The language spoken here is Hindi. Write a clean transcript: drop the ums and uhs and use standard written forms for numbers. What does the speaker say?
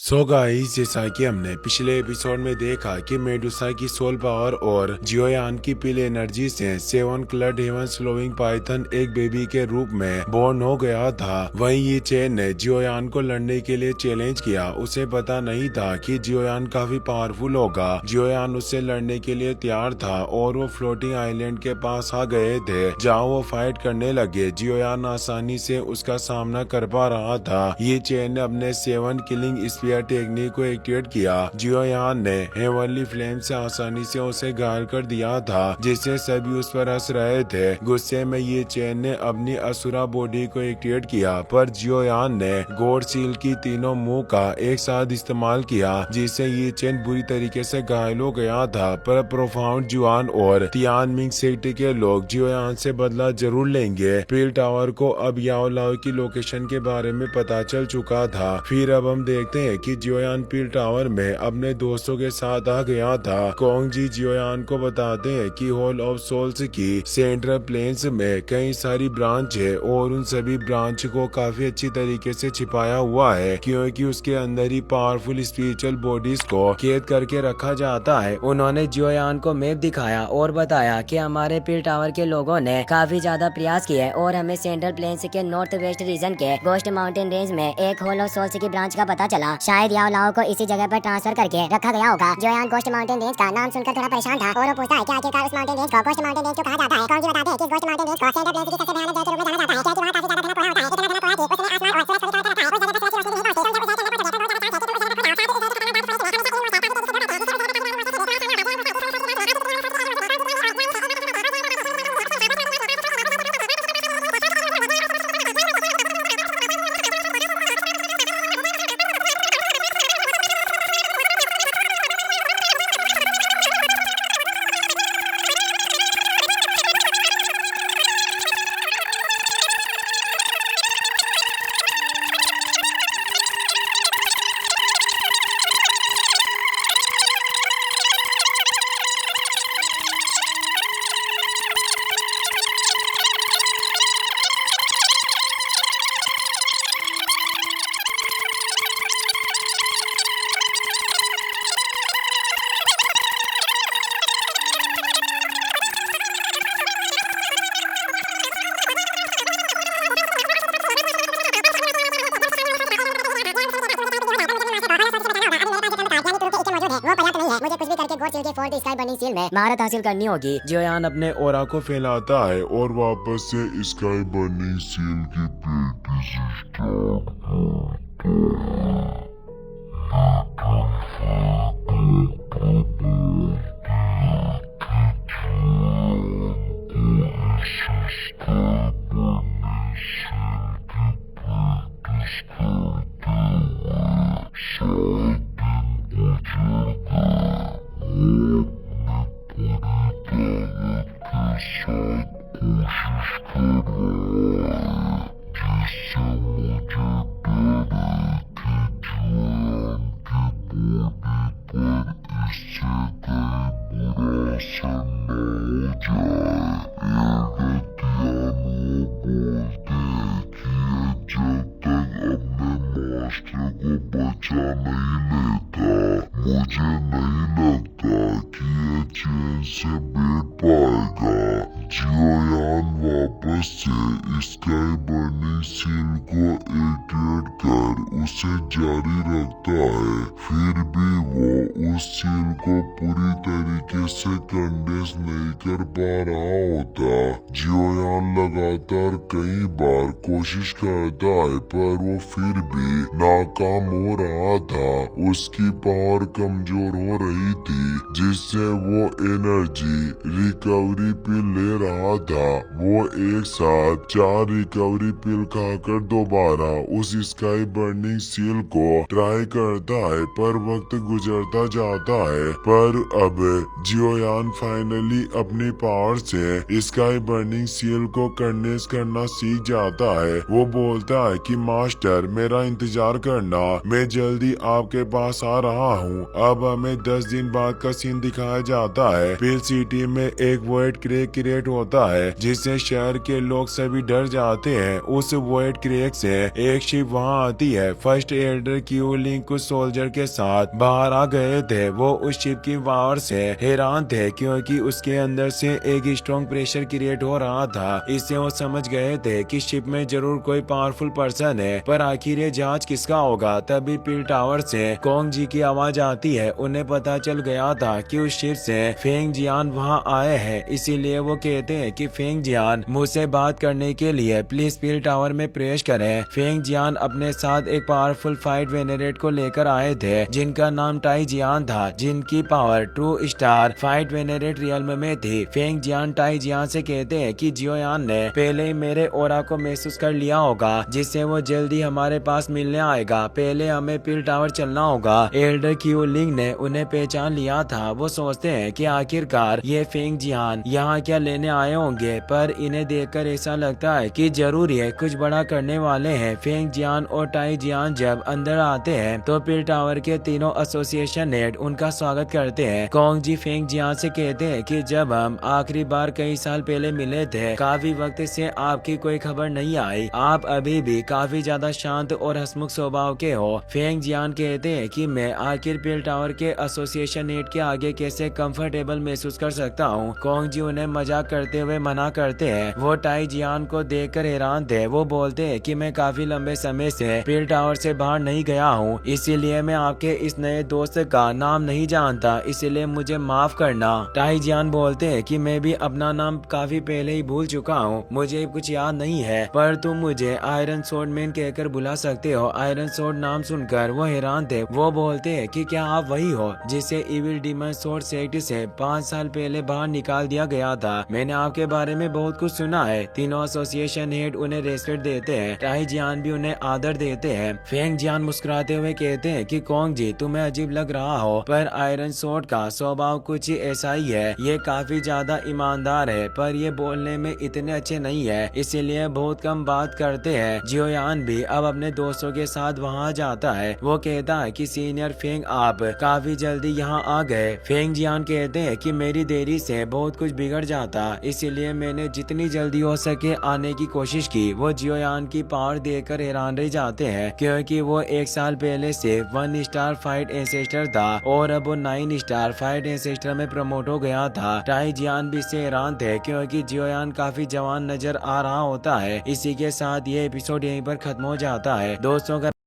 सो गाइस, जैसा कि हमने पिछले एपिसोड में देखा कि मेडुसा की सोल पावर और जियोयान की पिल एनर्जी से सेवन क्लड हेवन स्लोविंग पाइथन एक बेबी के रूप में बोर्न हो गया था। वहीं ये चेन ने जियोयान को लड़ने के लिए चैलेंज किया। उसे पता नहीं था कि जियोयान काफी पावरफुल होगा। जियोयान उससे लड़ने के लिए तैयार था और वो फ्लोटिंग आइलैंड के पास आ गए थे जहाँ वो फाइट करने लगे। जियोयान आसानी से उसका सामना कर पा रहा था। ये चेन ने अपने सेवन किलिंग स्पीयर टेक्निक को एक्टिवेट किया। जियोयान ने हेवनली फ्लेम से आसानी से उसे घायल कर दिया था, जिससे सभी उस पर हंस रहे थे। गुस्से में ये चेन ने अपनी असुरा बॉडी को एक्टिवेट किया, पर जियोयान ने गॉड सील की तीनों मुंह का एक साथ इस्तेमाल किया, जिससे ये चेन बुरी तरीके से घायल हो गया था। पर प्रोफाउंड जुआन और तियानमिंग सेक्ट के लोग जियोयान से बदला जरूर लेंगे। पील टावर को अब याओ लाओ की लोकेशन के बारे में पता चल चुका था। फिर अब हम देखते हैं कि जियोयान पील टावर में अपने दोस्तों के साथ आ गया था। कोंग जी जियोयान को बताते हैं कि हॉल ऑफ सोल्स की सेंट्रल प्लेन्स में कई सारी ब्रांच है और उन सभी ब्रांच को काफी अच्छी तरीके से छिपाया हुआ है, क्योंकि उसके अंदर ही पावरफुल स्पिरिचुअल बॉडीज को कैद करके रखा जाता है। उन्होंने जियोयान को मैप दिखाया और बताया कि हमारे पील टावर के लोगों ने काफी ज्यादा प्रयास किए और हमें सेंट्रल प्लेन्स के नॉर्थ वेस्ट रीजन के गोस्ट माउंटेन रेंज में एक हॉल ऑफ सोल्स की ब्रांच का पता चला। शायद याओ लाओ को इसी जगह पर ट्रांसफर करके रखा गया होगा। जियोयान गोस्ट माउंटेन रेंज का नाम सुनकर थोड़ा परेशान था और वो पूछता है कि आखिरकार उस माउंटेन रेंज को गोस्ट माउंटेन रेंज क्यों कहा जाता है। कौन जी बताते हैं कि गोस्ट माउंटेन रेंज को सेंट्रल प्लेन्स की सबसे भयानक जगह के रूप में जाना जाता है, क्योंकि वहाँ काफी ज्यादा घना कोहरा होता है। इतना घना कोहरा कि उसमें आसमान और सूरज को भी कवर कर रखा है। उस जगह पर सूरज की रोशनी नहीं पहुंचती। मुझे कुछ भी करके गॉड सील के फोल्ड स्काई बर्निंग सील में महारत हासिल करनी होगी। जियोयान अपने ओरा को फैलाता है और वापस से स्काई बर्निंग सील की प्रैक्टिस को बचा नहीं लेता, मुझे नहीं लगता कि ये चैन से बैठ पाएगा। जियोयान वापस से स्काई बर्निंग सील को एक्टिवेट कर उसे जारी रखता है। फिर भी वो उस सील को पूरी तरीके से कंडेंस नहीं कर पा रहा होता। जियोयान लगातार कई बार कोशिश करता है, पर वो फिर भी नाकाम हो रहा था। उसकी पावर कमजोर हो रही थी, जिससे वो एनर्जी रिकवरी पिल ले रहा था। वो एक साथ 4 रिकवरी पिल खाकर दोबारा उस स्काई बर्निंग सील को ट्राई करता है, पर वक्त गुजरता जाता है। पर अब जियोयान फाइनली अपनी पावर से स्काई बर्निंग सील को कंडेंस करना सीख जाता है। वो बोलता है कि मास्टर, मेरा इंतजार करना, मैं जल्दी आपके पास आ रहा हूँ। अब हमें 10 दिन बाद का सीन दिखाया जाता है। स्टील सिटी में एक वॉइड क्रेक क्रिएट होता है जिससे शहर के लोग सभी डर जाते हैं। उस वॉइड क्रेक से एक शिप वहां आती है। फर्स्ट एडर क्यू लिंक कुछ सोल्जर के साथ बाहर आ गए थे। वो उस शिप की पावर से हैरान थे क्योंकि उसके अंदर से एक स्ट्रॉन्ग प्रेशर क्रिएट हो रहा था। इससे वो समझ गए थे कि शिप में जरूर कोई पावरफुल पर्सन है, पर आखिर ये जांच किसका होगा। तभी पील टावर से कोंग जी की आवाज आती है। उन्हें पता चल गया था कि उस शिप से फेंग जियान वहां आए हैं, इसीलिए वो कहते हैं कि फेंग जियान मुझसे बात करने के लिए प्लीज पील टावर में प्रवेश करें। फेंग जियान अपने साथ एक पावरफुल फाइट वेनेरेट को लेकर आए थे जिनका नाम टाई जियान था, जिनकी power true star fight venerate realm में थी। फेंग जियान टाई जियान से कहते हैं कि जियोयान ने पहले ही मेरे ओरा को महसूस कर लिया होगा, जिससे वो जल्दी हमारे पास मिलने आएगा। पहले हमें पील टावर चलना होगा। एल्डर क्यू लिंग ने उन्हें पहचान लिया था। वो सोचते हैं कि आखिरकार ये फेंग जियान यहाँ क्या लेने आए होंगे, पर इन्हें देखकर ऐसा लगता है कि जरूर ये कुछ बड़ा करने वाले हैं। फेंग जियान और टाई जियान जब अंदर आते हैं तो पील टावर के तीनों एसोसिएशन हेड उनका स्वागत करते हैं। कोंग जी फेंग जियान से कहते हैं कि जब हम आखिरी बार कई साल पहले मिले थे, काफी वक्त से आपकी कोई खबर नहीं आई। आप अभी भी काफी ज्यादा शांत और हंसमुख स्वभाव के हो। फेंग जियान कहते हैं कि मैं आखिर पील टावर के एसोसिएशन हेड के आगे कैसे कंफर्टेबल महसूस कर सकता हूँ। कोंग जी उन्हें मजाक करते हुए मना करते हैं। वो टाई जियान को देखकर हैरान थे। वो बोलते हैं कि मैं काफी लंबे समय से पील टावर से बाहर नहीं गया हूँ, इसीलिए मैं आपके इस नए दोस्त का नाम नहीं जानता, इसीलिए मुझे माफ करना। टाई जियान बोलते हैं कि मैं भी अपना नाम काफी पहले ही भूल चुका हूँ, मुझे कुछ याद नहीं है, पर तुम मुझे आयरन सोर्ड मैन कहकर बुला सकते हो। आयरन सोर्ड नाम सुनकर वो हैरान थे। वो बोलते हैं कि क्या आप वही हो जिसे इविल डीमन सोर्ड सेक्ट से 5 साल पहले बाहर निकाल दिया गया था। मैंने आपके बारे में बहुत कुछ सुना है। तीनों एसोसिएशन हेड उन्हें रेस्पेक्ट देते हैं। टाई जियान भी उन्हें आदर देते हैं। फेंग जियान मुस्कुराते हुए कहते हैं कि कोंग जी तुम्हें अजीब लग रहा हो, पर आयरन सोर्ड का स्वभाव कुछ ऐसा ही है। ये काफी ज्यादा ईमानदार है, पर ये बोलने में इतने अच्छे नहीं है, इसीलिए बहुत कम बात करते हैं। जियोयान भी अब अपने दोस्तों के साथ वहाँ जाता है। वो कहता है कि सीनियर फेंग आप काफी जल्दी यहाँ आ गए। फेंग जियान कहते हैं कि मेरी देरी से बहुत कुछ बिगड़ जाता, इसीलिए मैंने जितनी जल्दी हो सके आने की कोशिश की। वो जियोयान की पावर देखकर हैरान रह जाते हैं क्योंकि वो 1 साल पहले से 1 स्टार फाइट एंसेस्टर था और अब वो 9 स्टार फाइट एंसेस्टर में प्रमोट हो गया था। टाई जियान भी इससे हैरान थे क्योंकि जियोयान काफी जवान नजर आ रहा होता है। इसी के साथ ये एपिसोड यहीं पर खत्म हो जाता है। दोस्तों का